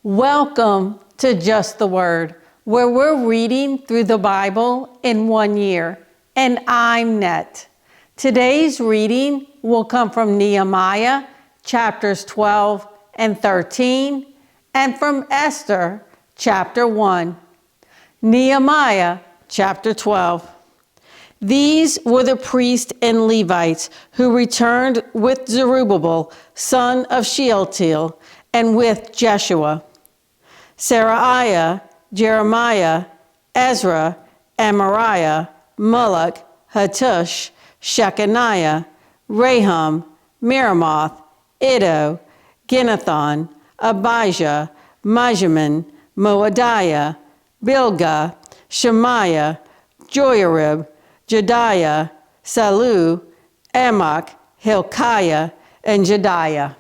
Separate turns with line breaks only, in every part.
Welcome to Just the Word, where we're reading through the Bible in 1 year. And I'm Net. Today's reading will come from Nehemiah, chapters 12 and 13, and from Esther, chapter 1. Nehemiah, chapter 12. These were the priests and Levites who returned with Zerubbabel, son of Shealtiel, and with Jeshua, Seraiah, Jeremiah, Ezra, Amariah, Moloch, Hattush, Shechaniah, Rahum, Meremoth, Iddo, Ginnethon, Abijah, Mijamin, Moadiah, Bilgah, Shemaiah, Joiarib, Jediah, Salu, Amok, Hilkiah, and Jediah.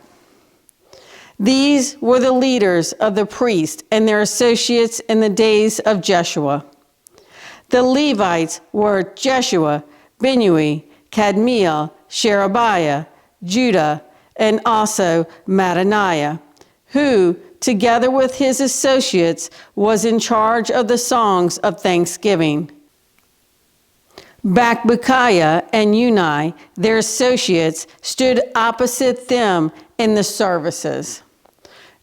These were the leaders of the priests and their associates in the days of Jeshua. The Levites were Jeshua, Binnui, Kadmiel, Sherebiah, Judah, and also Mattaniah, who, together with his associates, was in charge of the songs of thanksgiving. Bakbukiah and Uni, their associates, stood opposite them in the services.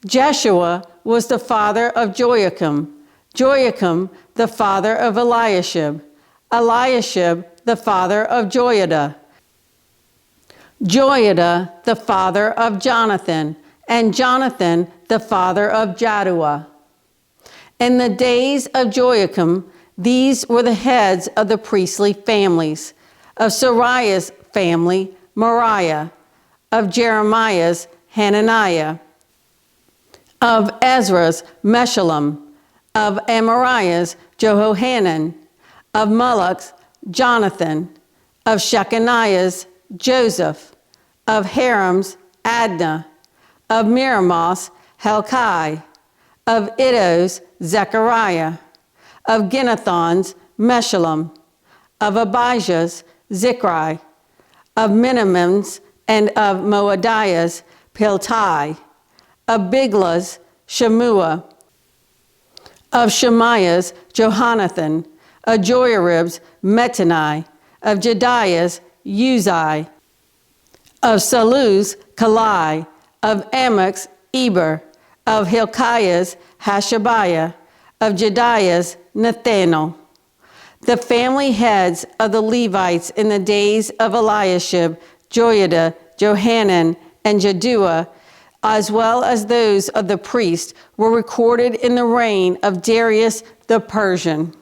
Jeshua was the father of Joachim, Joachim the father of Eliashib, Eliashib the father of Joiada, Joiada the father of Jonathan, and Jonathan the father of Jaddua. In the days of Joachim, these were the heads of the priestly families: of Seraiah's family, Moriah; of Jeremiah's, Hananiah; of Ezra's, Meshullam; of Amariah's, Jehohanan; of Moloch's, Jonathan; of Shechaniah's, Joseph; of Haram's, Adnah; of Meremoth's, Helkai; of Iddo's, Zechariah; of Ginnethon's, Meshullam; of Abijah's, Zichri; of Minamim's and of Moadiah's, Piltai; of Biglah's, Shemua; of Shemaiah's, Johonathan; of Joiarib's, Metanai; of Jediah's, Uzai; of Salu's, Kalai; of Amok's, Eber; of Hilkiah's, Hashabiah; of Jediah's, Nathanael. The family heads of the Levites in the days of Eliashib, Joiada, Johanan, and Jaddua, as well as those of the priests, were recorded in the reign of Darius the Persian.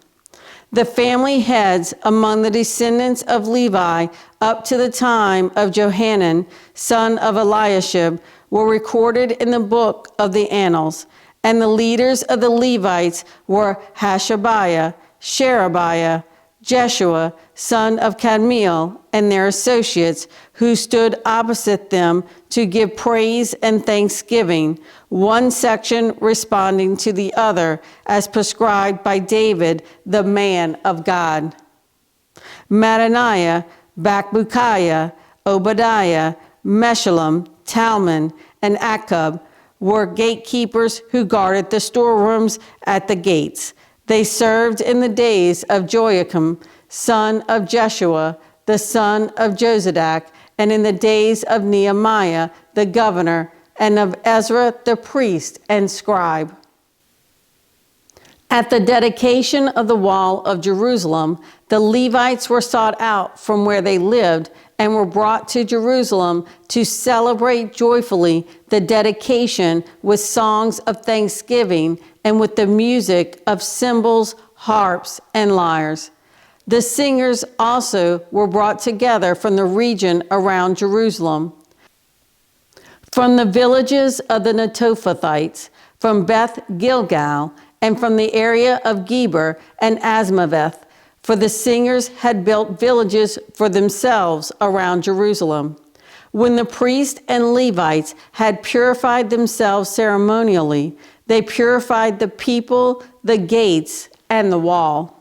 The family heads among the descendants of Levi up to the time of Johanan, son of Eliashib, were recorded in the book of the Annals. And the leaders of the Levites were Hashabiah, Sherebiah, Jeshua, son of Kadmiel, and their associates, who stood opposite them to give praise and thanksgiving, one section responding to the other, as prescribed by David, the man of God. Mattaniah, Bakbukiah, Obadiah, Meshullam, Talmon, and Akkub were gatekeepers who guarded the storerooms at the gates. They served in the days of Joachim, son of Jeshua, the son of Jozadak, and in the days of Nehemiah, the governor, and of Ezra, the priest and scribe. At the dedication of the wall of Jerusalem, the Levites were sought out from where they lived and were brought to Jerusalem to celebrate joyfully the dedication with songs of thanksgiving and with the music of cymbals, harps, and lyres. The singers also were brought together from the region around Jerusalem, from the villages of the Netophathites, from Beth Gilgal, and from the area of Geber and Asmaveth, for the singers had built villages for themselves around Jerusalem. When the priests and Levites had purified themselves ceremonially, they purified the people, the gates, and the wall.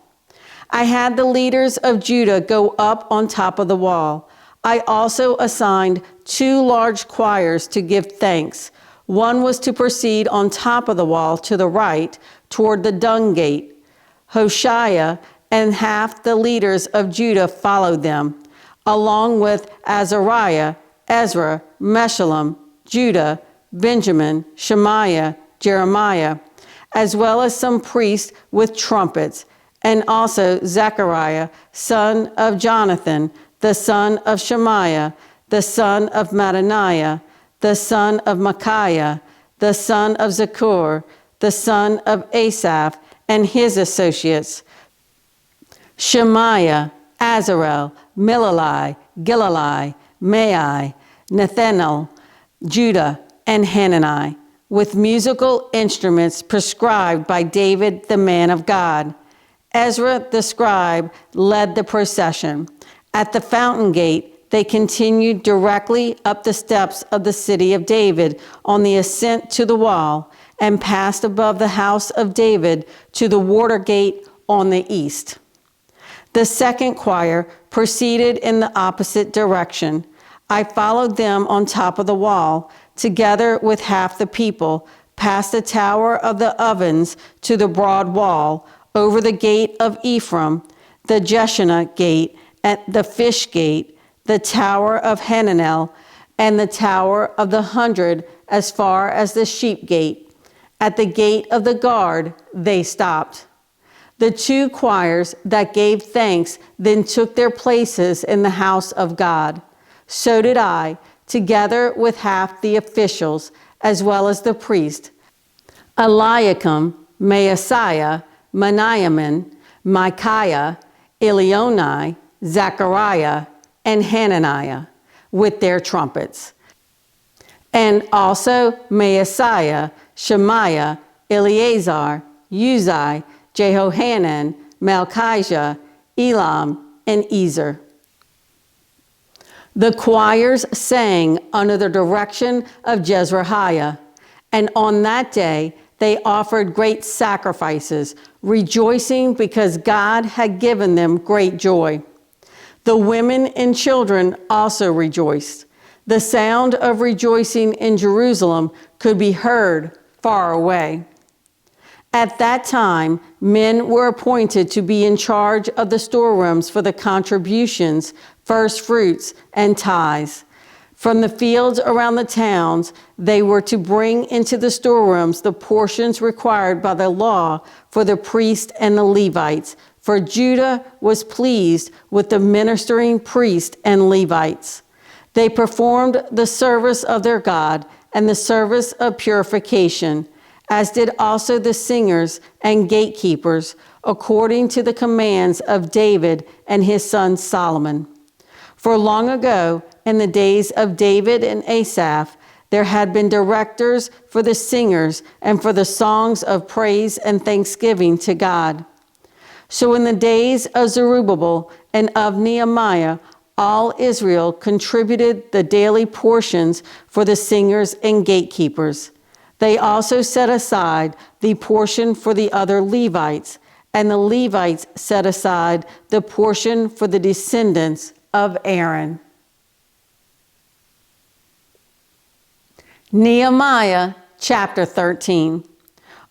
I had the leaders of Judah go up on top of the wall. I also assigned 2 large choirs to give thanks, One was to proceed on top of the wall to the right toward the dung gate. Hoshea and half the leaders of Judah followed them, along with Azariah, Ezra, Meshullam, Judah, Benjamin, Shemaiah, Jeremiah, as well as some priests with trumpets, and also Zechariah, son of Jonathan, the son of Shemaiah, the son of Mattaniah, the son of Micaiah, the son of Zakur, the son of Asaph, and his associates, Shemaiah, Azarel, Milalai, Gilalai, Mai, Nethanel, Judah, and Hanani, with musical instruments prescribed by David, the man of God. Ezra the scribe led the procession. At the fountain gate, they continued directly up the steps of the city of David on the ascent to the wall, and passed above the house of David to the water gate on the east. The second choir proceeded in the opposite direction. I followed them on top of the wall, together with half the people, past the tower of the ovens to the broad wall, over the gate of Ephraim, the Jeshanah gate, and the fish gate, the tower of Hananel, and the tower of the 100, as far as the sheep gate. At the gate of the guard, they stopped. The two choirs that gave thanks then took their places in the house of God. So did I, together with half the officials, as well as the priest, Eliakim, Maaseiah, Meniamin, Micaiah, Elionai, Zechariah, and Hananiah, with their trumpets. And also Maaseiah, Shemaiah, Eleazar, Uzai, Jehohanan, Malchijah, Elam, and Ezer. The choirs sang under the direction of Jezrahiah, and on that day they offered great sacrifices, rejoicing because God had given them great joy. The women and children also rejoiced. The sound of rejoicing in Jerusalem could be heard far away. At that time, men were appointed to be in charge of the storerooms for the contributions, first fruits, and tithes. From the fields around the towns, they were to bring into the storerooms the portions required by the law for the priests and the Levites, for Judah was pleased with the ministering priests and Levites. They performed the service of their God and the service of purification, as did also the singers and gatekeepers, according to the commands of David and his son Solomon. For long ago, in the days of David and Asaph, there had been directors for the singers and for the songs of praise and thanksgiving to God. So in the days of Zerubbabel and of Nehemiah, all Israel contributed the daily portions for the singers and gatekeepers. They also set aside the portion for the other Levites, and the Levites set aside the portion for the descendants of Aaron. Nehemiah chapter 13.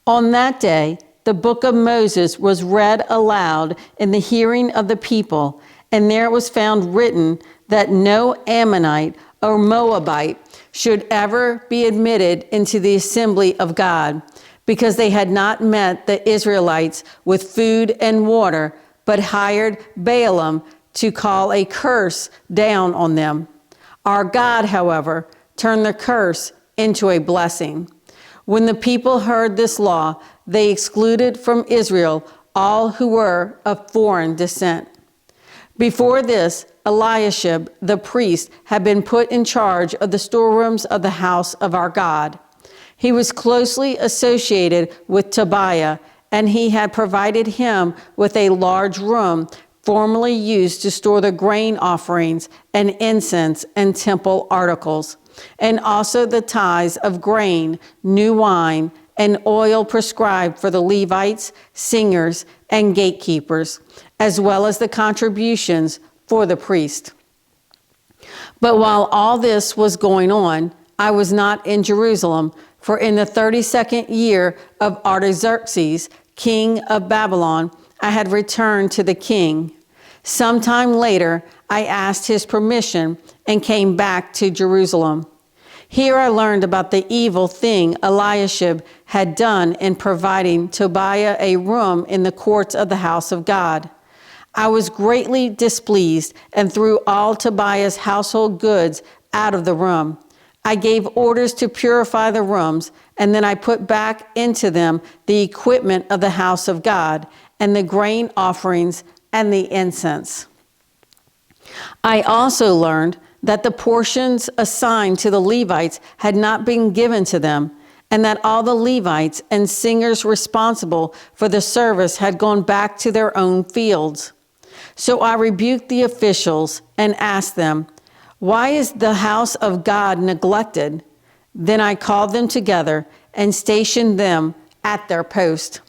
On that day, the book of Moses was read aloud in the hearing of the people, and there was found written that no Ammonite or Moabite should ever be admitted into the assembly of God, because they had not met the Israelites with food and water, but hired Balaam to call a curse down on them. Our God, however, turned the curse into a blessing. When the people heard this law, they excluded from Israel all who were of foreign descent. Before this, Eliashib the priest had been put in charge of the storerooms of the house of our God. He was closely associated with Tobiah, and he had provided him with a large room formerly used to store the grain offerings and incense and temple articles, and also the tithes of grain, new wine, and oil prescribed for the Levites, singers, and gatekeepers, as well as the contributions for the priest. But while all this was going on, I was not in Jerusalem, for in the 32nd year of Artaxerxes, king of Babylon, I had returned to the king. Sometime later, I asked his permission and came back to Jerusalem. Here I learned about the evil thing Eliashib had done in providing Tobiah a room in the courts of the house of God. I was greatly displeased and threw all Tobiah's household goods out of the room. I gave orders to purify the rooms, and then I put back into them the equipment of the house of God, and the grain offerings and the incense. I also learned that the portions assigned to the Levites had not been given to them, and that all the Levites and singers responsible for the service had gone back to their own fields. So I rebuked the officials and asked them, "Why is the house of God neglected?" Then I called them together and stationed them at their post.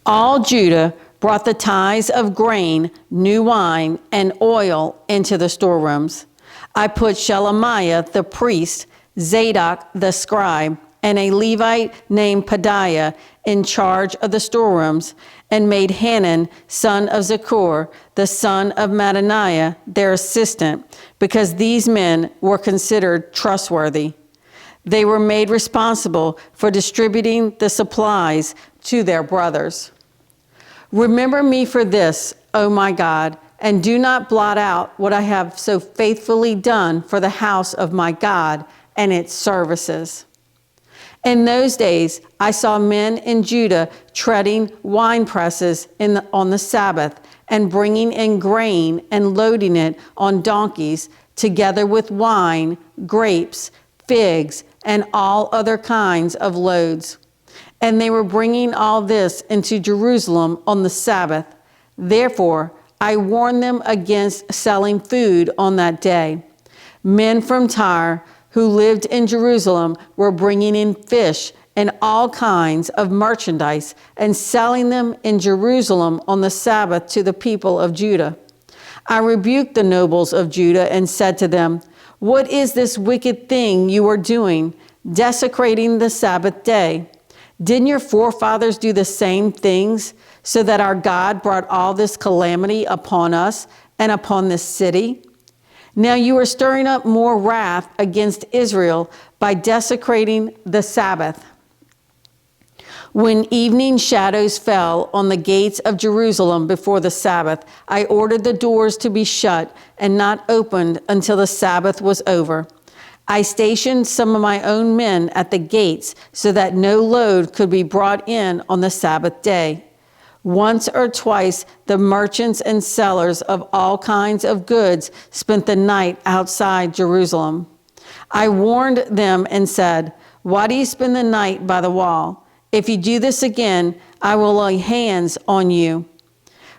All Judah brought the tithes of grain, new wine, and oil into the storerooms. I put Shelemiah the priest, Zadok the scribe, and a Levite named Pedaiah in charge of the storerooms, and made Hanan, son of Zaccur, the son of Mattaniah, their assistant, because these men were considered trustworthy. They were made responsible for distributing the supplies to their brothers. Remember me for this, O my God, and do not blot out what I have so faithfully done for the house of my God and its services. In those days, I saw men in Judah treading wine presses on the Sabbath and bringing in grain and loading it on donkeys, together with wine, grapes, figs, and all other kinds of loads. And they were bringing all this into Jerusalem on the Sabbath. Therefore, I warned them against selling food on that day. Men from Tyre who lived in Jerusalem were bringing in fish and all kinds of merchandise and selling them in Jerusalem on the Sabbath to the people of Judah. I rebuked the nobles of Judah and said to them, "What is this wicked thing you are doing, desecrating the Sabbath day? Didn't your forefathers do the same things, so that our God brought all this calamity upon us and upon this city? Now you are stirring up more wrath against Israel by desecrating the Sabbath." When evening shadows fell on the gates of Jerusalem before the Sabbath, I ordered the doors to be shut and not opened until the Sabbath was over. I stationed some of my own men at the gates so that no load could be brought in on the Sabbath day. Once or twice, the merchants and sellers of all kinds of goods spent the night outside Jerusalem. I warned them and said, "Why do you spend the night by the wall? If you do this again, I will lay hands on you."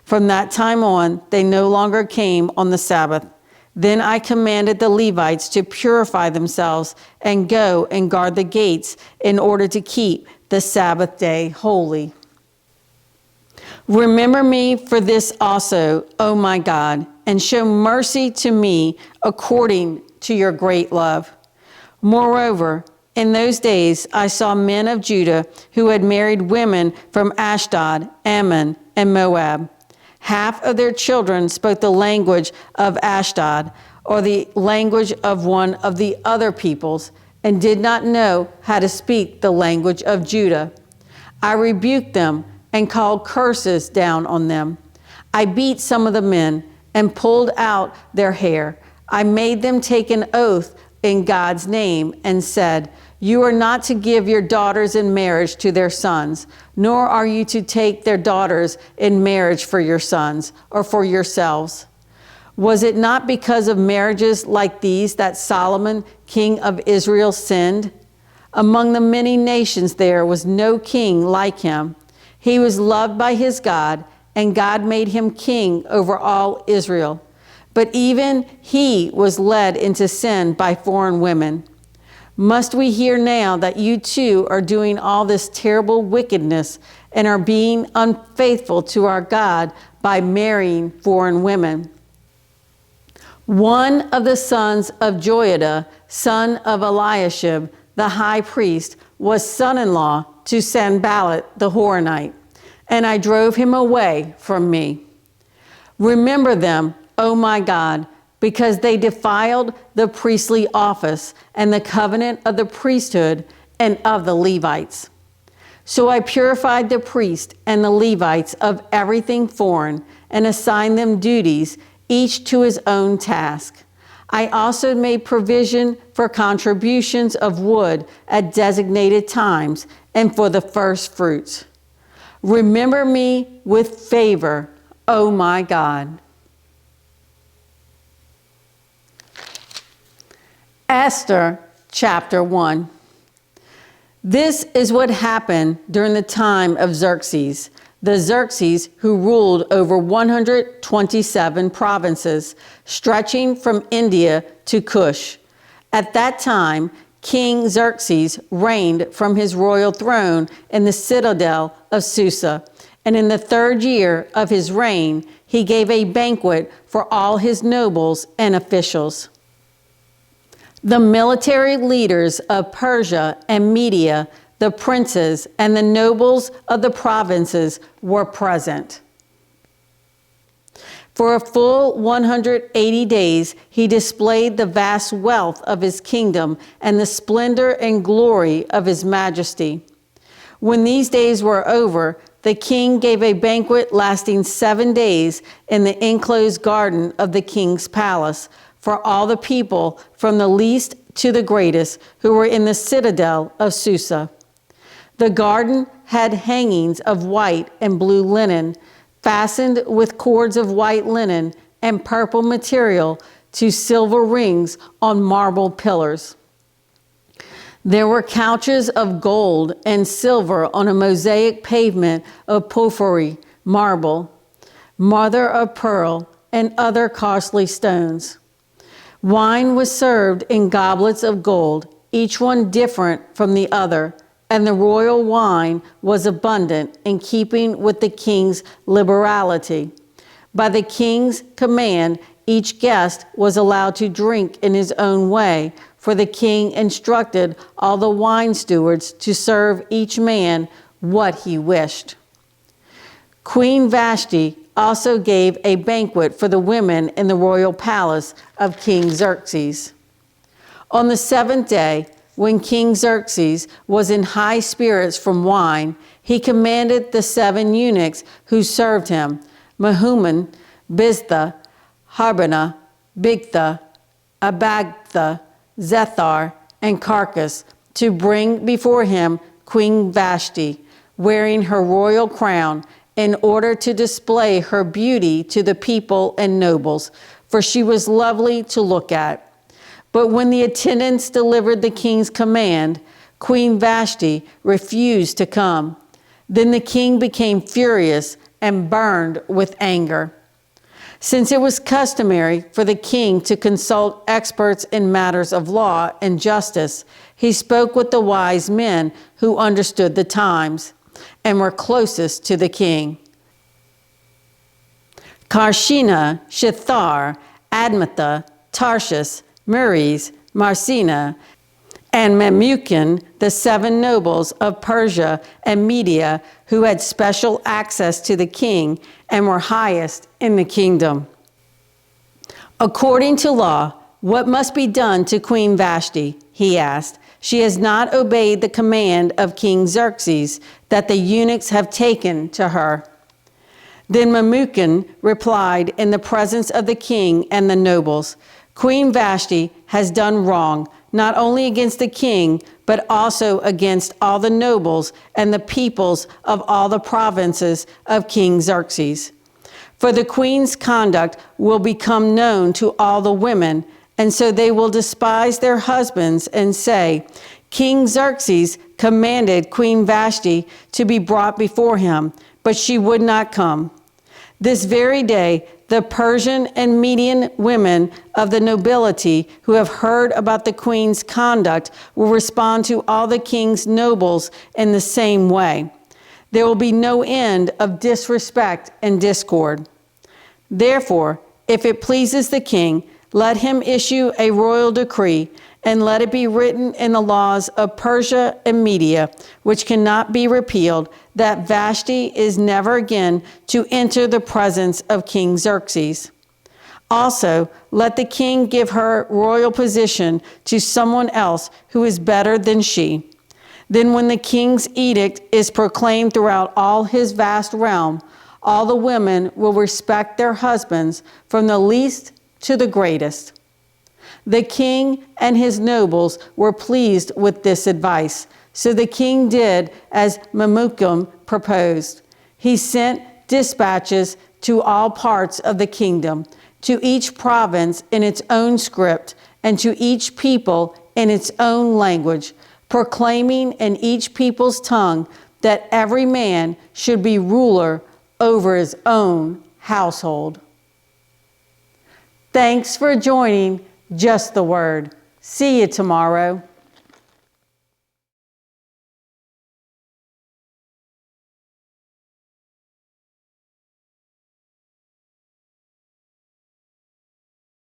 From that time on, they no longer came on the Sabbath. Then I commanded the Levites to purify themselves and go and guard the gates in order to keep the Sabbath day holy. Remember me for this also, O my God, and show mercy to me according to your great love. Moreover, in those days I saw men of Judah who had married women from Ashdod, Ammon, and Moab. Half of their children spoke the language of Ashdod, or the language of one of the other peoples, and did not know how to speak the language of Judah. I rebuked them and called curses down on them. I beat some of the men and pulled out their hair. I made them take an oath in God's name and said, "You are not to give your daughters in marriage to their sons, nor are you to take their daughters in marriage for your sons or for yourselves." Was it not because of marriages like these that Solomon, king of Israel, sinned? Among the many nations there was no king like him. He was loved by his God, and God made him king over all Israel. But even he was led into sin by foreign women. Must we hear now that you too are doing all this terrible wickedness and are being unfaithful to our God by marrying foreign women? One of the sons of Joiada, son of Eliashib, the high priest, was son-in-law to Sanballat the Horonite, and I drove him away from me. Remember them, O my God, because they defiled the priestly office and the covenant of the priesthood and of the Levites. So I purified the priest and the Levites of everything foreign and assigned them duties, each to his own task. I also made provision for contributions of wood at designated times and for the first fruits. Remember me with favor, O my God. Esther chapter 1. This is what happened during the time of Xerxes, the Xerxes who ruled over 127 provinces, stretching from India to Cush. At that time, King Xerxes reigned from his royal throne in the citadel of Susa, and in the 3rd year of his reign, he gave a banquet for all his nobles and officials. The military leaders of Persia and Media, the princes and the nobles of the provinces were present. For a full 180 days, he displayed the vast wealth of his kingdom and the splendor and glory of his majesty. When these days were over, the king gave a banquet lasting 7 days in the enclosed garden of the king's palace for all the people, from the least to the greatest, who were in the citadel of Susa. The garden had hangings of white and blue linen, fastened with cords of white linen and purple material to silver rings on marble pillars. There were couches of gold and silver on a mosaic pavement of porphyry, marble, mother of pearl, and other costly stones. Wine was served in goblets of gold, each one different from the other, and the royal wine was abundant in keeping with the king's liberality. By the king's command, each guest was allowed to drink in his own way, for the king instructed all the wine stewards to serve each man what he wished. Queen Vashti also gave a banquet for the women in the royal palace of King Xerxes. On the 7th day, when King Xerxes was in high spirits from wine, he commanded the 7 eunuchs who served him, Mehuman, Biztha, Harbona, Bigtha, Abagtha, Zethar, and Carcass, to bring before him Queen Vashti, wearing her royal crown, in order to display her beauty to the people and nobles, for she was lovely to look at. But when the attendants delivered the king's command, Queen Vashti refused to come. Then the king became furious and burned with anger. Since it was customary for the king to consult experts in matters of law and justice, he spoke with the wise men who understood the times and were closest to the king. Karshina, Shethar, Admatha, Tarshish, Meres, Marsina, and Memucan, the 7 nobles of Persia and Media, who had special access to the king and were highest in the kingdom. According to law, what must be done to Queen Vashti? He asked. She has not obeyed the command of King Xerxes that the eunuchs have taken to her. Then Memucan replied in the presence of the king and the nobles, Queen Vashti has done wrong, not only against the king, but also against all the nobles and the peoples of all the provinces of King Xerxes. For the queen's conduct will become known to all the women, and so they will despise their husbands and say, King Xerxes commanded Queen Vashti to be brought before him, but she would not come. This very day, the Persian and Median women of the nobility who have heard about the queen's conduct will respond to all the king's nobles in the same way. There will be no end of disrespect and discord. Therefore, if it pleases the king, Let him issue a royal decree, and let it be written in the laws of Persia and Media, which cannot be repealed, that Vashti is never again to enter the presence of King Xerxes. Also, let the king give her royal position to someone else who is better than she. Then when the king's edict is proclaimed throughout all his vast realm, all the women will respect their husbands from the least to the greatest. The king and his nobles were pleased with this advice, so the king did as Memucan proposed. He sent dispatches to all parts of the kingdom, to each province in its own script, and to each people in its own language, proclaiming in each people's tongue that every man should be ruler over his own household. Thanks for joining Just the Word. See you tomorrow.